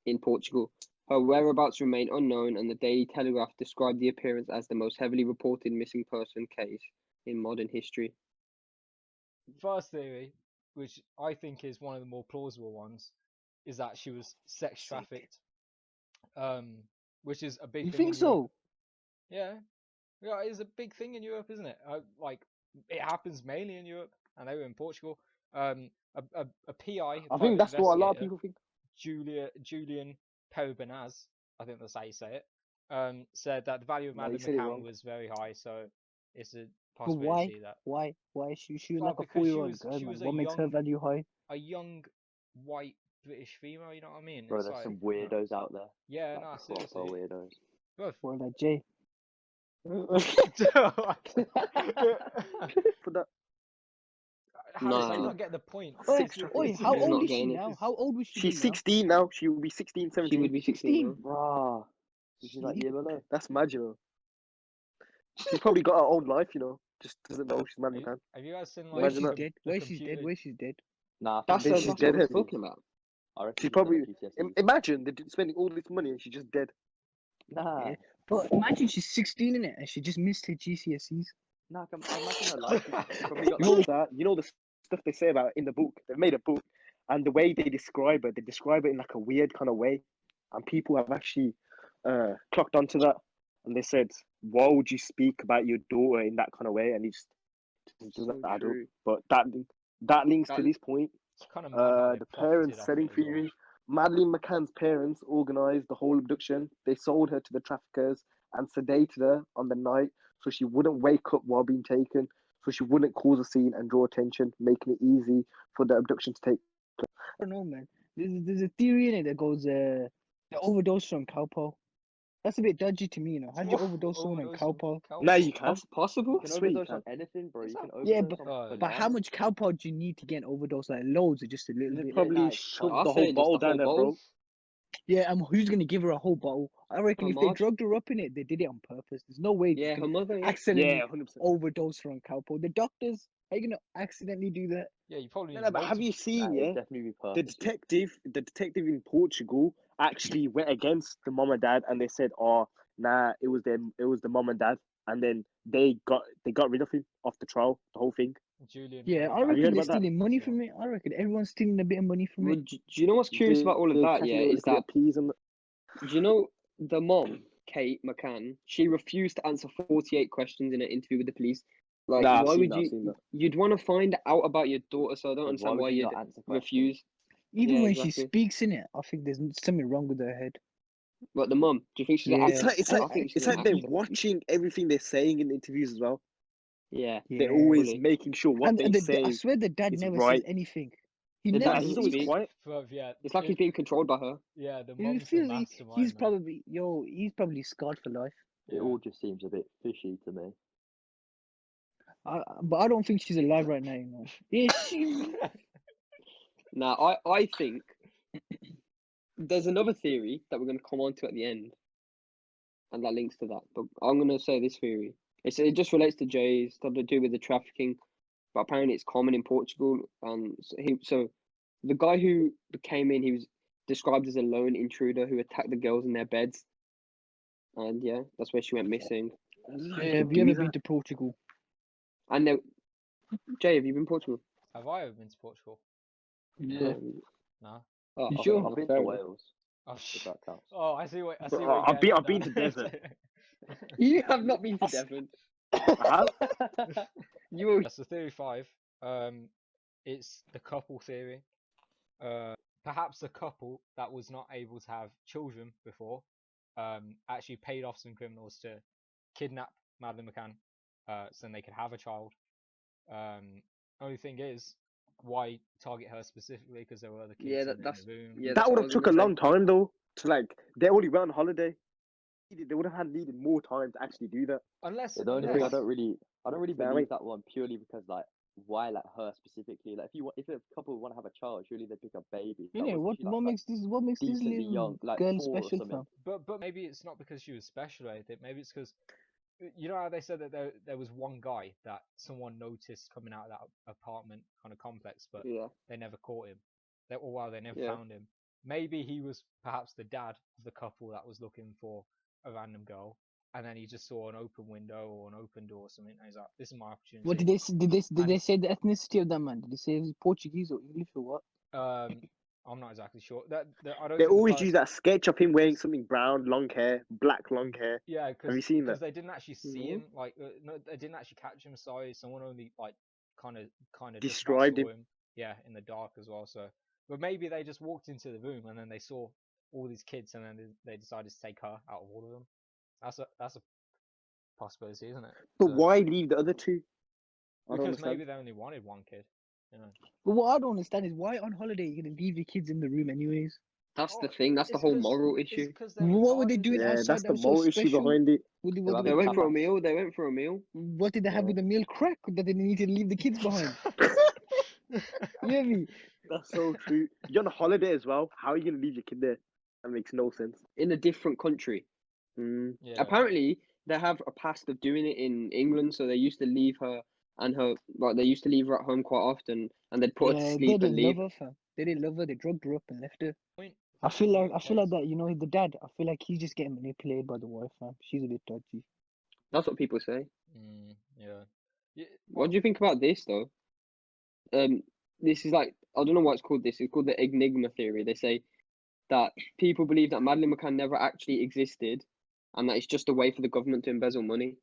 in Portugal. Her whereabouts remain unknown, and the Daily Telegraph described the appearance as the most heavily reported missing person case in modern history. First theory, which I think is one of the more plausible ones, is that she was sex trafficked. Which is a big You thing think in Europe. so? Yeah, yeah, it's a big thing in Europe, isn't it? Like, it happens mainly in Europe, and they were in Portugal. A PI, I think that's what a lot of people think. Julian Peribanaz, I think that's how you say it, said that the value of No, you Madeleine said it McCann wrong. was very high, so it's a But why? possibility that Why? Why? She was Well, like a because she 4-year-old was girl, she man. was What makes her value high? a young white British female. You know what I mean? Bro, It's there's like, some weirdos out there. yeah, Like, no, proper seriously, weirdos. bro. Or like Jay. For that, How does he Nah. not get the point? Oi, It's- oi, it's- how He's old not is she getting it. now? How old was she? she's now? 16 now. She will be 16, She 17. would be 16 now. Bruh. She's like year below. That's mad, you know. She's probably got her own life, you know. Just doesn't know she's Madeleine McCann. Have you guys seen Where like she's Imagine that. dead? Where she's dead? Where she's dead? Nah, I That's, think that's she's what dead. we're Heavy. talking about. I reckon She's she's done probably. her GCSEs. Imagine they're spending all this money and she's just dead. Nah. Yeah. But imagine she's 16 in it and she just missed her GCSEs. Nah, I imagine her life. She probably got like that. You know the stuff they say about it in the book. They've made a book, and the way they describe it in like a weird kind of way, and people have actually clocked onto that, and they said, "Why would you speak about your daughter in that kind of way?" And it just doesn't So add up. true. But that links to this point. It's kind of mad how they The profited parents off selling it as well. theory. Madeleine McCann's parents organised the whole abduction. They sold her to the traffickers and sedated her on the night so she wouldn't wake up while being taken, so she wouldn't cause a scene and draw attention, making it easy for the abduction to take. I don't know, man. There's a theory in it that goes, the overdose from cowpox. That's a bit dodgy to me, you know. How'd you overdose someone on Overdose on cowpox? Now cowpox. you can. That's possible. You can I swear you overdose on can. anything, bro. You can Yeah, overdose on but how much cowpox do you need to get an overdose? Like loads or just a little They bit? probably nah, shoved I'll the say whole just bottle the down whole there, bowl. bro. Yeah, who's gonna give her a whole bottle? I reckon Oh, if they Marge. drugged her up in it, they did it on purpose. There's no way Yeah, they her mother. Yeah. accidentally Yeah, 100%. overdose her on cowpox. The doctors, how you gonna accidentally do that? Yeah, you probably No, need no, but have you seen, Nah, yeah? it'd definitely be The perfect. detective in Portugal actually went against the mom and dad, and they said, "Oh, nah, it was the mom and dad," and then they got rid of him off the trial, the whole thing. Julian. Yeah, I Have you reckon heard they're about that? stealing money from it. I reckon everyone's stealing a bit of money from Well, it. do you know what's curious about all of that? Yeah, is that peas and do you know the mom, Kate McCann? She refused to answer 48 questions in an interview with the police. Like, nah, why would I've you? seen that. You'd want to find out about your daughter, so I don't Why understand would why you you'd not answer questions? refuse. Even Yeah, when she exactly. speaks in it, I think there's something wrong with her head. But the mum, do you think she's Yeah. an It's actor? like it's I like think she's it's an like they're actor. watching everything they're saying in the interviews as well. Yeah, They're always fully. making sure what And they say I swear the dad is never right. says anything. He The never dad He's doesn't always speaks. speak. quiet. Bruv, yeah. It's like he's being controlled by her. Yeah, the You mum's the feel mastermind. he's man. probably he's probably scarred for life. It Yeah. all just seems a bit fishy to me. But I don't think she's alive right now. You know. Yeah, she. Now, I think there's another theory that we're going to come on to at the end, and that links to that. But I'm going to say this theory. It just relates to Jay's stuff to do with the trafficking, but apparently it's common in Portugal. And so the guy who came in, he was described as a lone intruder who attacked the girls in their beds, and yeah, that's where she went missing. Yeah, have you ever been to Portugal? And now, Jay, have you been to Portugal? Have I ever been to Portugal? Yeah. No. Oh, You okay, sure? well, I've been fair to enough. Wales. Oh, If that counts. oh, I see what Bro, you're I've getting at been now. to Devon. You have not been to Devon. I have. You will. That's the theory 5. It's the couple theory. Perhaps a couple that was not able to have children before, actually paid off some criminals to kidnap Madeleine McCann, so then they could have a child. Only thing is, why target her specifically? Because there were other kids Yeah, in that's the room. yeah. That That's would what I have was took a gonna say. long time though. To like, they already went on holiday. They would have had needed more time to actually do that. Unless, The only thing unless I don't really Nah, believe wait. that one purely because like why like her specifically? Like if a couple want to have a child, surely they pick a baby. Yeah, That wasn't she what makes this decently little young, like girl 4 or special, something? fam? but maybe it's not because she was special or anything. Maybe it's because you know how they said that there was one guy that someone noticed coming out of that apartment kind of complex, but Yeah. they never caught him. They never Yeah. found him. maybe he was perhaps the dad of the couple that was looking for a random girl, and then he just saw an open window or an open door or something, and he's like, "This is my opportunity." What did they say? Did And they say the ethnicity of that man? Did they say he was Portuguese or English or what? I'm not exactly sure. I don't They think the always use person- that sketch of him wearing because- something brown, long hair, black long hair. Yeah, Have you seen because that? they didn't actually see No. him. Like, no, they didn't actually catch him. Sorry, someone only like kind of just Described about him. saw him. Yeah, in the dark as well. So, but maybe they just walked into the room and then they saw all these kids, and then they decided to take her out of all of them. That's a possibility, isn't it? But So- why leave the other two? I don't Because understand. maybe they only wanted one kid. You know. But what I don't understand is why on holiday you're gonna leave your kids in the room anyways? That's the Oh, thing. That's the it's whole 'cause- moral it's issue. 'cause they're What were they retarded. doing Yeah, outside that's that the was so moral issue special? behind it. What They did were they They went do? for a meal. They went for a meal. What did they have Yeah. with the meal? Crack that they need to leave the kids behind. You hear me? That's so true. You're on holiday as well. How are you gonna leave your kid there? That makes no sense. In a different country. Mm. Yeah. Apparently, they have a past of doing it in England, so they used to leave her and her, like they used to leave her at home quite often, and they'd put her to Yeah, they sleep and didn't leave. love her, fam. They didn't love her. They drugged her up and left her. Point I feel like case. that. You know, the dad. I feel like he's just getting manipulated by the wife, fam. She's a bit dodgy. That's what people say. Yeah. Yeah. What do you think about this though? This is like, I don't know what it's called. This it's called the enigma theory. They say that people believe that Madeleine McCann never actually existed, and that it's just a way for the government to embezzle money.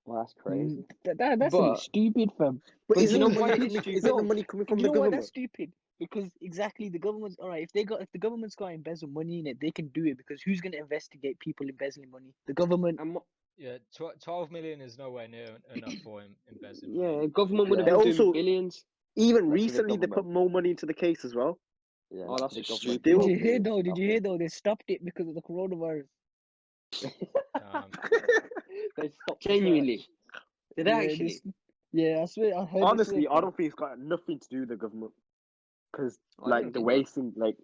Well, that's crazy. That's a bit But- stupid, fam. But But isn't you know the why money it's coming? stupid? Isn't the money coming from You the know why government? that's stupid? Because exactly the government's all right. If the government's got to embezzle money in it, they can do it because who's going to investigate people embezzling money? The government. And Yeah. 12 million is nowhere near enough for him embezzling. yeah, money. government would have Yeah. been They doing also- billions. Even Especially the recently, they put government. more money into the case as well. Yeah, Oh, that's the just government stupid. Did Still- you hear is though? Did you hear nothing. though? They stopped it because of the coronavirus. They stopped the Genuinely. search. Did they Yeah, actually? Yeah, I swear. I heard. Honestly, I don't think it's got nothing to do with the government, because I like don't the either. wasting, like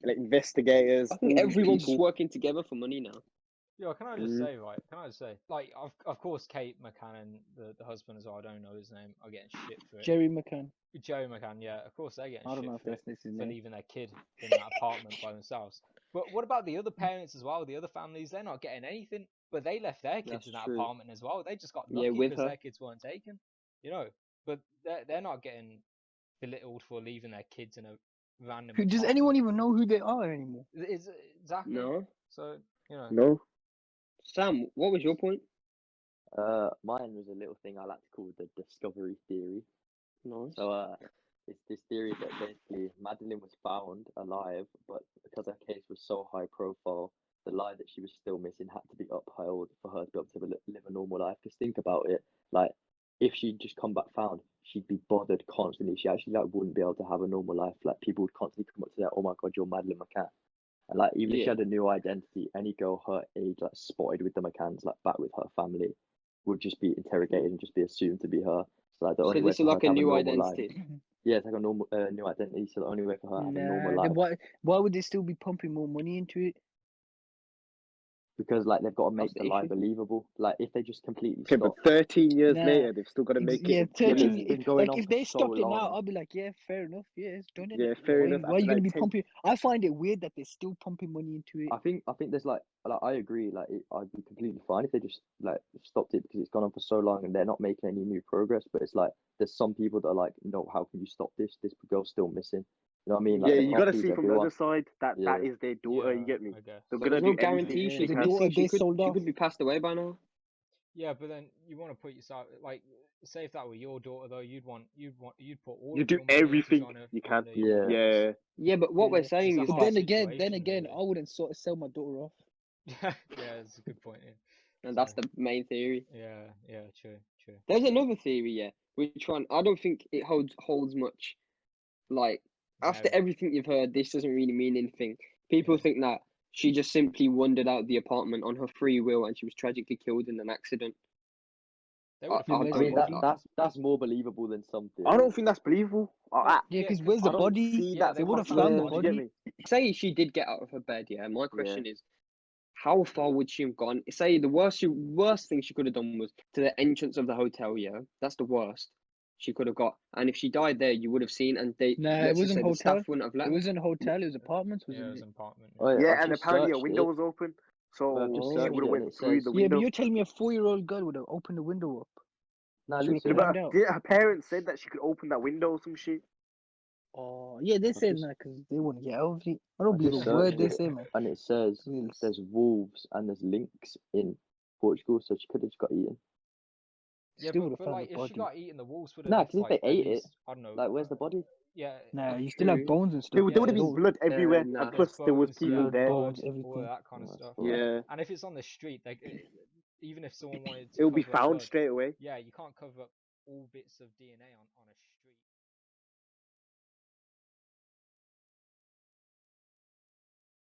investigators. I think all these everyone's just people. working together for money now. Yeah, can I just Mm. say, right? Can I just say, like, of course, Kate McCann, the husband as well, I don't know his name, are getting shit for it. Jerry McCann. Joey McCann, yeah, of course they're getting I don't shit know if for it, that's his for name. leaving their kid in that apartment by themselves. But what about the other parents as well? The other families, they're not getting anything, but they left their kids That's in that true. apartment as well. They just got Yeah, lucky with because her. their kids weren't taken, you know. But they're not getting belittled for leaving their kids in a random. Does apartment. anyone even know who they are anymore? It's exactly. No. So you know. No. Sam, what was your point? Mine was a little thing I like to call the discovery theory. Nice. So, it's this theory that basically Madeline was found alive, but because her case was so high profile, the lie that she was still missing had to be upheld for her to be able to live a normal life. Because think about it, like if she'd just come back found, she'd be bothered constantly. She actually like wouldn't be able to have a normal life. Like people would constantly come up to her, "Oh my God, you're Madeline McCann." And like even if she Yeah. had a new identity, any girl her age like spotted with the McCanns, like back with her family, would just be interrogated and just be assumed to be her. So like the So only way this for is her like to a have new normal life. identity. Yeah, it's like a normal new identity. So the only way for her to have a normal Nah, then life, why would they still be pumping more money into it? because like they've got to That's make the the lie issue. believable. Like if they just completely Okay, stop. but 13 years Nah, later, they've still got to make Yeah, it. Yeah, but 13. it's been going Like on if for they so stopped it now, long. I'll be like, yeah, fair enough. Yeah, it's done it. Yeah, fair enough. Why are you After gonna be like 10, pumping? I find it weird that they're still pumping money into it. I think there's like I agree. Like I'd be completely fine if they just like stopped it because it's gone on for so long and they're not making any new progress. But it's like there's some people that are like, no, how can you stop this? This girl's still missing. You know what I mean? Like, yeah, they you can't got to please see from the everyone. other side that that Yeah. is their daughter. You get me? I guess. They're But gonna there's no do anything guarantee Yeah, she's the they can. daughter, missing. they sold She off. could be passed away by now. Yeah, but then you want to put yourself like, say if that were your daughter though, you'd put all You of do your money into everything trying to you find can. the Yeah. universe. Yeah. Yeah, but what we're Yeah. saying It's a is But hard that, then situation, again, really. I wouldn't sort of sell my daughter off. Yeah, it's a good point. Yeah, and that's the main theory. yeah, true. There's another theory, yeah, which one I don't think it holds much. Like after Merit. everything you've heard, this doesn't really mean anything. People Yeah. think that she just simply wandered out the apartment on her free will and she was tragically killed in an accident. They would have Yeah, found where's I the mean body? that's more believable than some I don't theories. think that's believable. Yeah, because where's I the don't body? see Yeah, that. they They would have would've found the Yeah. Do you get body. me? Say she did get out of her bed, yeah. My Yeah. question is, how far would she have gone? Say the worst thing she could have done was to the entrance of the hotel, yeah. That's the worst. she could have got. And if she died there, you would have seen. And they Nah, it let's just wasn't say the hotel. staff wouldn't have let It her. wasn't a hotel. It was apartments, Yeah, it wasn't was it? an apartment. Oh, yeah, Yeah, I've and just apparently a searched window it. was open, Well, I've so just she searched would have it and went it through says the Yeah, but window. you're telling me a 4-year-old girl would have opened the window up. Nah, She would listen. have Yeah, climbed but out. her parents said that she could open that window or some shit. Oh, yeah, they I've said just that because they want to get out of it. I don't I believe just a word searched they it say, man. and it says Reals. there's wolves and there's lynx in Portugal, so she could have just got eaten. Yeah, Still would have but found like the if she body. got eaten, the wolves would have Nah, left because if like they at ate it, least I don't know. like, where's the body? Yeah, Nah, if- you still have True. bones and stuff. There would Yeah, have been Those- blood everywhere, Nah. and there's plus there was bones, people yeah, there. bones, all everything. of that kind of Oh, that's stuff. fucked. Yeah, And if it's on the street, even if someone wanted to it will be cover up found blood, straight away. yeah, you can't cover up all bits of DNA on a